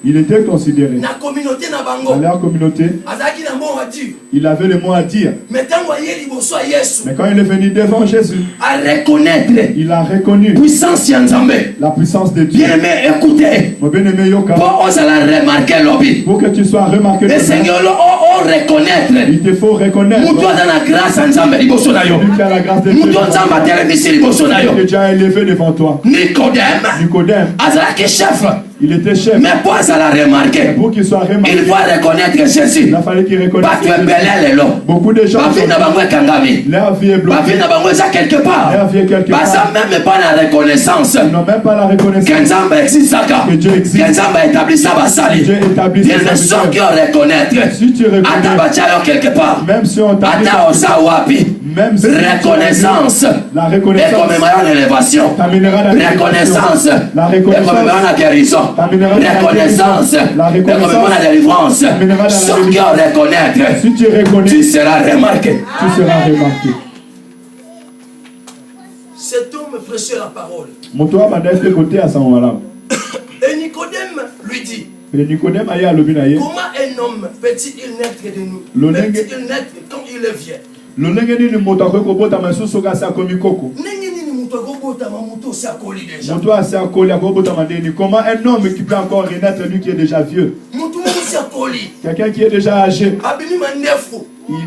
Il était considéré. Na communauté na bango. Dans leur communauté, Azaki na mot à dire. il avait le mot à dire. Mais tango yeli boso Yesu. Mais quand il est venu devant Jésus, À reconnaître il a reconnu puissance ya Nzambe. la puissance de Dieu. Bien aimé, écoutez. Mon bien-aimé Yoka, Pour oser la remarquer lobby. pour que tu sois remarqué, Le Seigneur on reconnaître. il te faut reconnaître Mutu aza na grâce ya Nzambe liboso na yo. celui qui a la grâce de Dieu, Mutu Nzambe atelemisi liboso na yo. que Dieu a élevé devant toi. Nicodème Nicodème, azalaki chef. il était chef. Mais pour oser la remarquer, Pour qu'il soit remarqué, il faut reconnaître Jésus. il a fallu qu'il reconnaisse Batu ebele lelo. beaucoup de gens. Bavi na bango ekangami. Leur vie est bloquée. Bavi na bango eza quelque part. Leur vie est quelque part. Baza même pas la reconnaissance. Ils n'ont même pas la reconnaissance Que Nzambe existaka. que Dieu existe. Que Nzambe établissa basali. Dieu établit Bien ses ne sont serviteurs. que reconnaître. Si tu Ata reconnais, bacha yo quelque part. même si on t'a Ata osa wapi. même si Reconnaissance. la Et comme reconnaissance meilleure élévation. t'amènera la Reconnaissance. La Et comme reconnaissance meilleure guérison. t'amènera la Reconnaissance. La Et comme reconnaissance meilleure délivrance. t'amènera la Sans que délivrance. reconnaître. Si tu reconnais, Tu seras remarqué. tu seras remarqué. Cet homme prêchait la parole. Moto abanda ete côté à ce moment-là. Et Nicodème lui dit, Et Nicodème aye alobi na ye. comment un homme peut-il naître de nous? Lolenge- Peut-il naître quand il est vieux? Lolenge nini moto akoki kobotama lisusu kasi akomi koko. Ndenge nini mutu akobotama mutu osi akoli déjà? Moto asi akoli akobotama ndeni. Comment un homme qui peut encore renaître, lui qui est déjà vieux? Mutu moko osi akoli. Quelqu'un qui est déjà âgé, Abimi mandefu.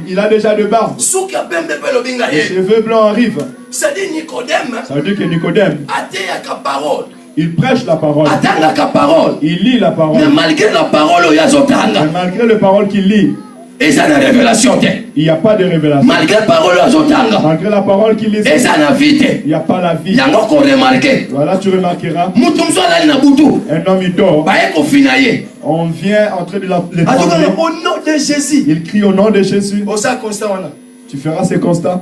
il a déjà de barbe. Soki apembe pe lobinga Les ye. cheveux blancs arrivent. C'est-à-dire Nicodème Ça veut dire que Nicodème, ateyaka parole. il prêche la parole. Atangaka parole. Il lit la Mais parole. malgré la parole oyo Mais azotanga, malgré les paroles qu'il lit, eza na révélation te. il n'y a pas de révélation. Malgré la parole oyo azotanga, Malgré la parole qu'il lit, eza na vie te. il n'y a pas la vie. Yango koremarke. Voilà, tu remarqueras, Mutu mosu azali na butu. un homme il dort. Baye kofina ye. On vient entrer de Azokanga l'étranger. au nom de Jésus. Il crie au nom de Jésus. Osa constant wana. Tu feras ces constats.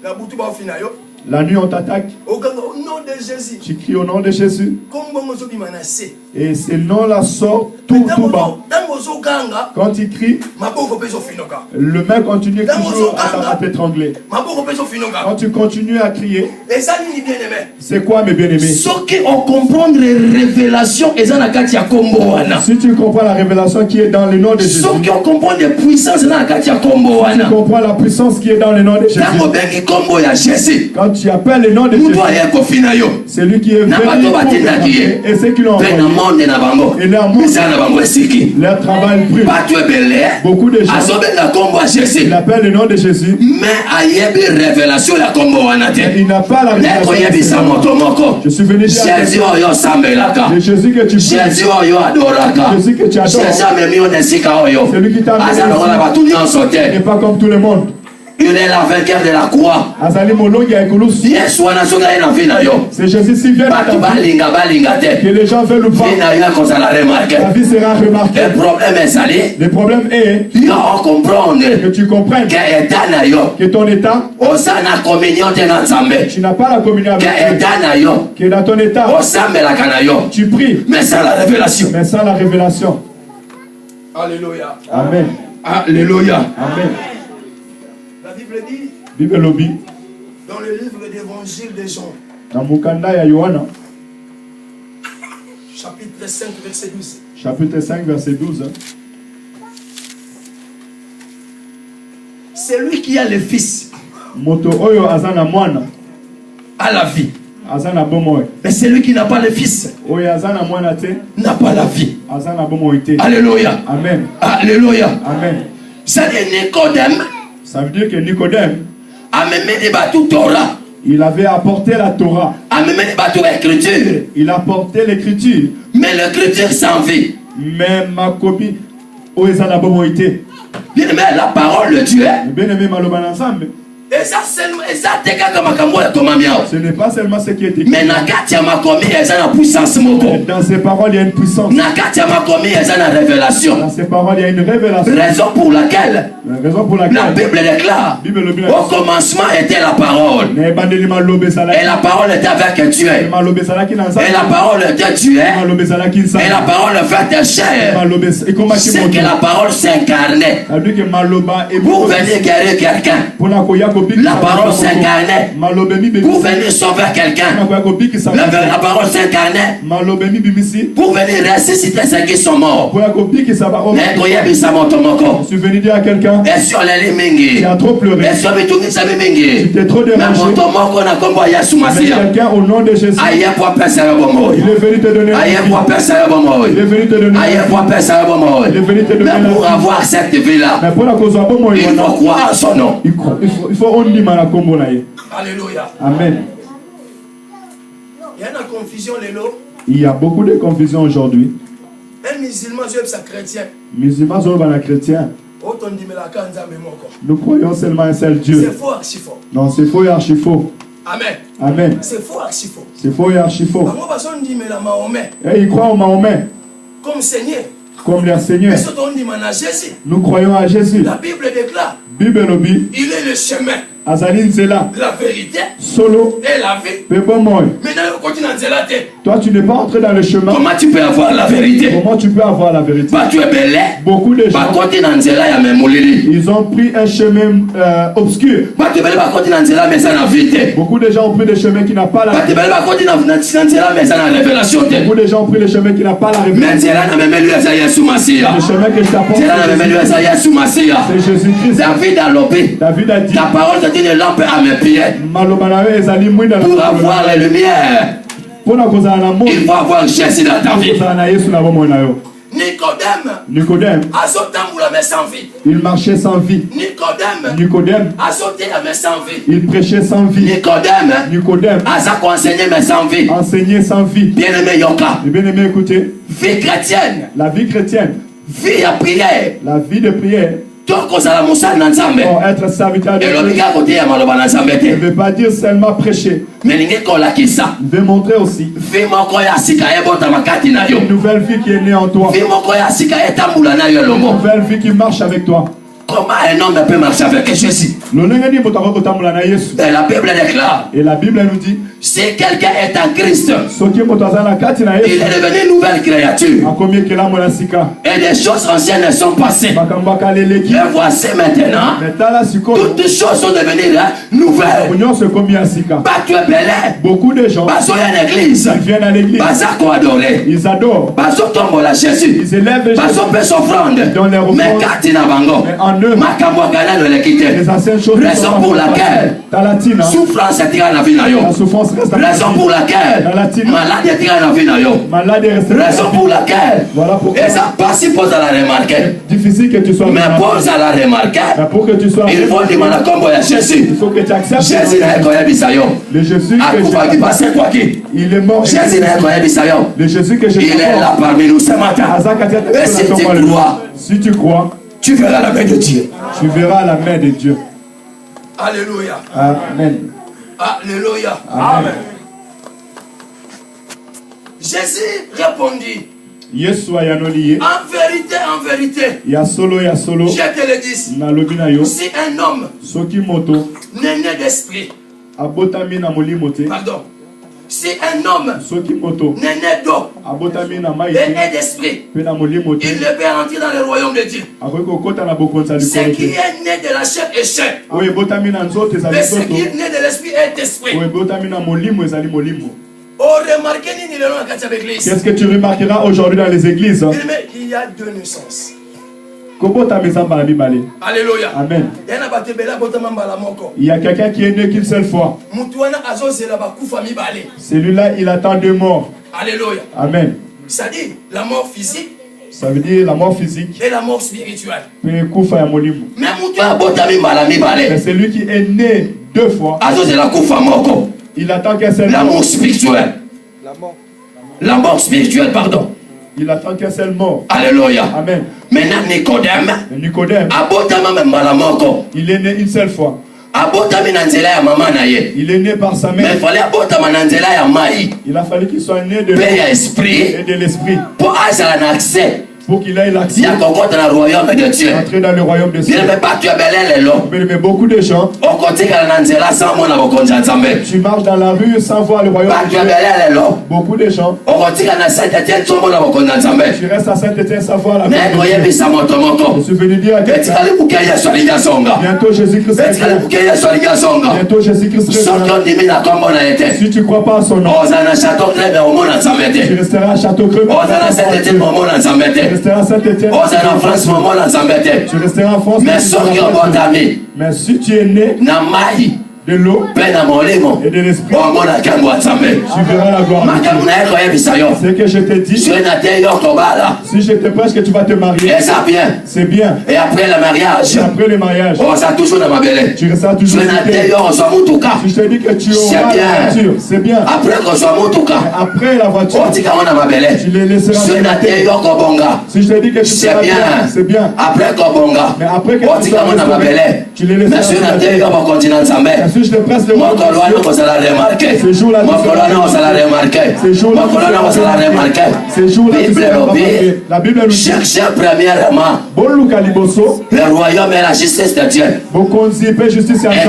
Na butu ba ofina yo. La nuit, on t'attaque. Okanga au nom de Jésus. Tu cries au nom de Jésus. Kombo mozo bimana se. Et ce nom-là sort tout bas. Tango zokanga, Quand il crie, maboko peso finoka. le main continue toujours à t'étrangler. Maboko peso finoka. Quand tu continues à crier, Et ça ni bien aimé. c'est quoi mes bien-aimés? Ceux qui ont comprendre révélation et ça na kati ya kombo wana. Si tu comprends la révélation qui est dans le nom de Jésus, Ceux qui ont comprendre les puissances na kati ya kombo wana. tu comprends la puissance qui est dans le nom de Jésus. Tango bengi kombo ya Jésus. Quand tu appelles le nom de Mutu Jésus, aye kofina yo. c'est lui qui est venu Na pour bato batindaki frapper. ye. Et ceux qui l'ont Pe na envoyé. monde na bango. Et leur monde, Misa na bango esiki. leur travail brûle. Bato ebele. Beaucoup de gens, Azobenga kombo ya Jésus. il appelle le nom de Jésus, Mais ayebi révélation ya kombo wana te. il n'a pas la Neko révélation. yebisa moto moko. Je suis venu dire à Jésus oyo osambelaka. le Jésus que tu pries, Jésus oyo adoraka. Jésus que tu adores, Jésus amemi yo na esika oyo. celui qui t'a Aza lokola amené bato nyonso ici, n'est te. pas comme tout le monde. Il est la vainqueur de la croix. Azali molongi ya ekulusu. Yesu wana soki aye na vi na yo. C'est Jésus si vient Bato dans ta vie balinga que te. les gens veulent ou Vi pas, na yo ekozala remarke. ta vie sera remarquée. Le problème ezali Le problème est yo okomprendre que tu comprennes ke eta na yo que ton état, oza na communion te na Nzambe. tu n'as pas la communion Ke avec Dieu, eta na yo que dans ton état, osambelaka na yo. tu pries, Mais c'est la révélation. mais sans la révélation. Alléluia. Amen. Alléluia. Amen. La Bible dit Bible lobby, dans le livre d'évangile de Jean, dans Mukanda ya Yohana, chapitre 5, verset 12. chapitre 5, verset 12. C'est lui qui a le Fils Moto oyo azana mwana, à la vie. azana bomoe. Mais celui qui n'a pas le Fils Oyo azana mwana te, n'a pas la vie. azana bomoe te. Alléluia. Amen. Alléluia. Amen. C'est-à-dire Nicodème Ça veut dire que Nicodème, a même des bateaux Torah, il avait apporté la Torah, a même des bateaux écriture. il a apporté l'écriture, Mais l'écriture sans vie. mais ma copie, oyo ezana bomoe te. Bien aimé, la parole de Dieu. Bien aimé maloba ensemble. Et ça, c'est kaka makambo ya komamiao. Ce n'est pas seulement ce qui est écrit. Mais na kati ya makomi eza na puissance moko. Dans ces paroles, il y a une puissance. Na kati ya makomi eza na révélation. Dans ces paroles, il y a une révélation. Raison pour laquelle La raison pour La laquelle Bible déclare, Bible le bien. au commencement était la parole. Et la parole était avec Dieu. Et la parole était Dieu. Et la parole fait chair. C'est que la parole s'incarnait. Pour venir guérir quelqu'un. La parole s'incarnait. Pour venir sauver quelqu'un. La parole s'incarnait. Pour venir ressusciter ceux qui sont morts. Je suis venu dire à quelqu'un qui a trop pleuré. Tu t'es trop dérangé. Mais quelqu'un au nom de Jésus, il est venu te donner la vie. Il est venu te donner la vie. Il est venu te donner la vie. Mais pour avoir cette vie-là, Mais pour la cause il faut croire à son nom. il faut on dit mal à combo là. Alléluia. Amen. Il y a une confusion, Lélo. Il y a beaucoup de confusion aujourd'hui. Un musulman, je suis chrétien. Musulmans sont les chrétiens. Nous croyons seulement un seul Dieu. C'est faux, archi faux. Non, c'est faux et archi faux. Amen. Amen. C'est faux, archi faux. C'est faux et archi faux. Et ils croient au Mahomet Comme Seigneur. comme leur Seigneur. Nous croyons à Jésus. La Bible déclare, Bible lobby. il est le chemin, Azaline c'est là. la vérité Solo. et la vie. Pépon. Maintenant, on continue dans la tête. Toi, tu n'es pas entré dans le chemin. Comment tu peux avoir la vérité? Comment tu peux avoir la vérité? Bah, tu es belé. Beaucoup de Bah, gens, continue dans la ya même ils ont pris un chemin obscur. bah, tu peux pas continuer dans la mais ça n'a vérité. Beaucoup de gens ont pris des chemins qui n'ont pas la Bah, tu peux pas continuer dans la mais ça n'a révélation. Beaucoup de gens ont pris des chemins qui n'ont pas la Mais révélation. c'est là, n'a même lu à Soumassia. Le chemin que je t'apporte, C'est là, n'a même lu à Soumassia. c'est Jésus-Christ. David a lopé. David a dit, Ta parole est une lampe à mes pieds. Malobanawe ezali mwinda na Pour avoir la lumière, Pona kozala na mo. il faut avoir Jésus dans ta vie. Kozala na Yesu na bomoi na yo. Nicodème a sauté la main sans vie. Il marchait sans vie. Nicodème a sauté la main sans vie. Il prêchait sans vie. Nicodème a sa conseillé mais sans vie. Enseignait sans vie. Bien-aimé Yoka. Et bien aimé, écoutez. Vie chrétienne. La vie chrétienne. Vie à prière. La vie de prière. Pour être serviteur de Dieu. Ne veut pas dire seulement prêcher. Mais il veut montrer aussi une nouvelle vie qui est née en toi. Une nouvelle vie qui marche avec toi. Comment un homme peut marcher avec Jésus? Et la Bible déclare. Et la Bible nous dit. Si quelqu'un est en Christ, il est devenu une nouvelle créature. Et des choses anciennes sont passées. Et voici maintenant, toutes choses sont devenues nouvelles. Bah, tu es belé. Beaucoup de gens ils viennent à l'église. Ils adorent. Jésus. Ils élèvent Jésus. Mais en eux, les anciennes choses raison pour laquelle souffrance est tirée la vie. Raison pour laquelle malade est tirée la vie. Raison pour laquelle et ça passe pose à la remarquer. Difficile que tu sois. Mais pose à la remarquer. Pour que tu sois. Il faut demander à Jésus. Il faut que tu acceptes. Jésus n'a pas le Jésus que il est mort. Jésus n'a pas le Jésus que je il est là parmi nous ce matin. Et si tu crois, si tu crois, tu verras la main de Dieu. Tu verras la main de Dieu. Alléluia. Amen. Alléluia. Amen. Jésus répondit. En vérité. Ya solo. Je te le dis. Si un homme n'est né d'esprit. Pardon. Si un homme n'est né d'eau et d'esprit, il ne peut entrer dans le royaume de Dieu. Ce qui est né de la chair est chair. Mais ce qui est né de l'esprit est esprit. Qu'est-ce que tu remarqueras aujourd'hui dans les églises? Il y a deux naissances. Alléluia. Amen. Il y a quelqu'un qui est né qu'une seule fois. Celui-là, il attend deux morts. Alléluia. Amen. Ça dit la mort physique. Ça veut dire la mort physique. Et la mort spirituelle. Mais c'est lui qui est né deux fois. Il attend qu'un seul mort. La mort spirituelle. La mort spirituelle, pardon. Il attend qu'un seul mort. Alléluia. Amen. Maintenant, Nicodème. Il est né une seule fois. Il est né par sa mère. Mais il a fallu qu'il soit né de l'esprit et de l'esprit. Pour avoir accès Pour qu'il ait l'accès. Il y a encore dans le royaume de Dieu. Entrer dans le royaume de Dieu. Bien, mais pas tu es bel Mais beaucoup de gens. Tu marches dans la rue sans voir le royaume de Dieu. Beaucoup de gens. Tu restes à Saint-Étienne sans voir la rue. Je suis venu dire à quelqu'un. Bientôt Jésus-Christ. Bientôt Jésus-Christ. Si tu ne crois pas à son nom. Tu resteras à Château-Creux. Tu resteras à Saint-Étienne. Tu resteras en France. Mais si tu es né de l'eau et de l'esprit, tu verras la gloire de Dieu. C'est que je te dis, si je te prêche que tu vas te marier, c'est bien. Et après le mariage, tu resteras toujours si je te dis que tu auras la voiture, c'est bien. Après la voiture, tu les laisseras. Si je te dis que tu seras bien, c'est bien. Mais après que tu seras restauré, tu les laisseras. Si je te presse le mot, ce jour-là, la Bible nous dit, cherchez premièrement le royaume et la justice de Dieu. Et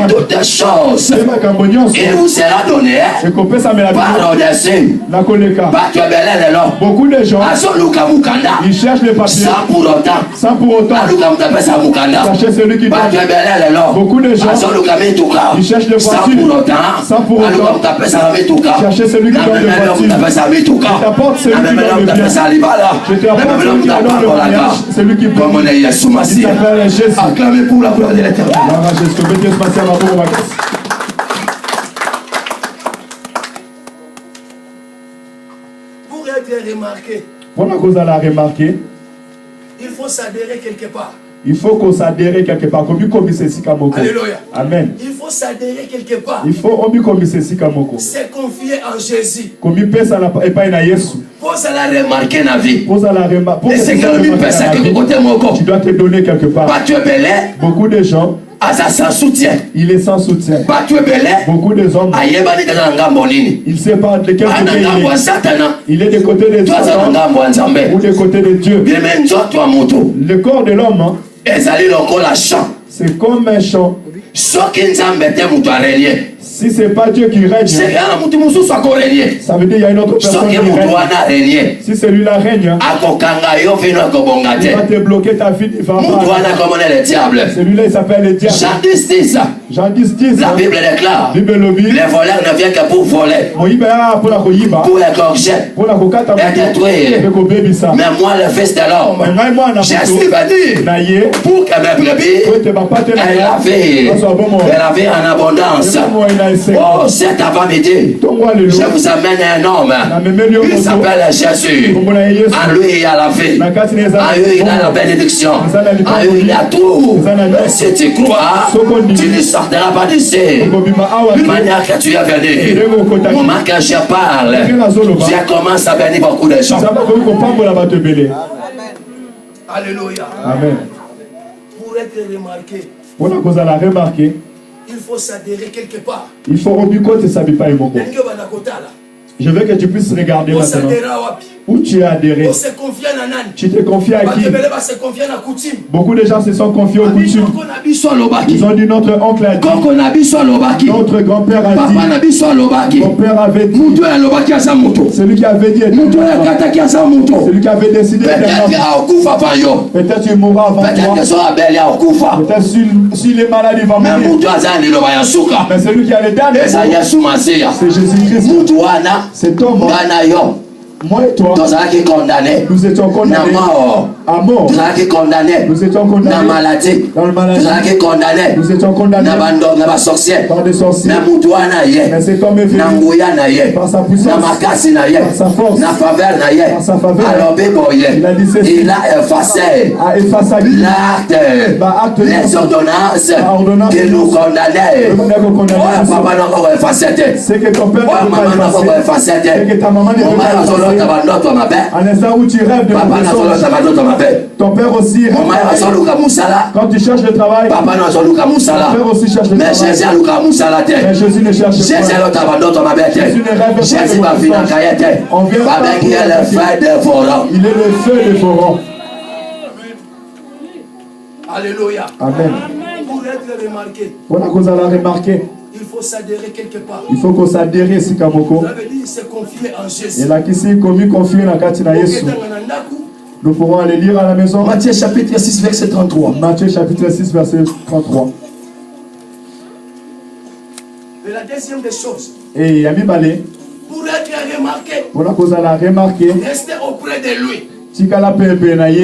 toutes les choses, il vous sera donné par-dessus. Beaucoup de gens, ils cherchent les papiers sans pour autant chercher celui qui donne. Beaucoup de gens, ils cherchent les voitures sans pour autant chercher celui qui donne les voitures. Je t'apporte celui qui donne le bien. Je t'apporte celui qui donne le mariage, celui qui donne. Il s'appelle Jésus. Acclamez pour la gloire de l'Éternel. Pour être remarqué, il faut s'adhérer quelque part. Il faut qu'on s'adhère quelque part. Alléluia. Amen. Il faut s'adhérer quelque part. Il faut se confier en Jésus. Pour ça la remarquer la vie. Et c'est tu dois te donner quelque part. Beaucoup de gens, sans soutien. Il est sans soutien. Beaucoup de hommes, il ne sait pas de quel côté il est du côté de Satan ou du côté de Dieu. Le corps de l'homme, c'est comme un champ. Si ce n'est pas Dieu qui règne, ça veut dire qu'il y a une autre personne qui règne. Si celui-là règne, il va te bloquer ta vie. Celui-là, il s'appelle le diable. Jean 10, la Bible déclare, les voleurs ne viennent que pour voler, pour égorger, et détruire. Mais moi, le Fils de l'homme, je suis venu pour que mes brebis aient la vie, et la vie en abondance. Oh, cet avant-midi, je vous amène un homme. Il s'appelle Jésus. En lui, il y a la vie. En lui, il y a la bénédiction. En lui, il y a tout. Si tu crois, tu ne sortiras pas d'ici. D'une manière que tu es venu, au moment que je parle, je commence à bénir beaucoup de gens. Alléluia. Amen. Pour être remarqué, il faut s'adhérer quelque part. Il faut je veux que tu puisses regarder maintenant. Où tu es adhéré. Tu te confies à qui? Beaucoup de gens se sont confiés aux coutumes. Ils ont dit notre oncle a dit. Notre grand-père a dit. Mon père avait dit. Celui qui avait dit. Celui qui avait décidé. Peut-être tu mourras avant toi. Peut-être s'il est malade, il va mourir. Mais celui qui a les derniers, c'est Jésus-Christ. C'est homme. Moi et toi, nous étions condamnés à mort. Nous étions condamnés dans la maladie. Nous étions condamnés par des sorciers. Mais cet homme est venu par sa puissance, par sa force, par sa faveur. Il a dit ceci. Il a effacé l'acte, les ordonnances qui nous condamnaient. C'est que ton père n'a pas effacé. C'est que ta maman n'est pas effacée. À l'instant où tu rêves de ton père aussi rêve. Quand tu cherches le travail, ton père aussi cherche le travail. Mais Jésus ne cherche pas. Jésus ne rêve pas. On vient pas. Il est le feu dévorant. Alléluia. Amen. Pour être remarqué, il faut s'adhérer quelque part. Il faut qu'on s'adhère ici Kamoko. Ça veut dire se confier en Jésus. Et là qui s'est confié dans Katina Yesu. Nous pourrons aller lire à la maison. Matthieu chapitre 6 verset 33. Matthieu chapitre 6 verset 33. Et la deuxième des choses. Et Yami Balé. Pour être remarqué. Pour la cause à la remarquer. Restez auprès de lui. Tika la pepe na ye.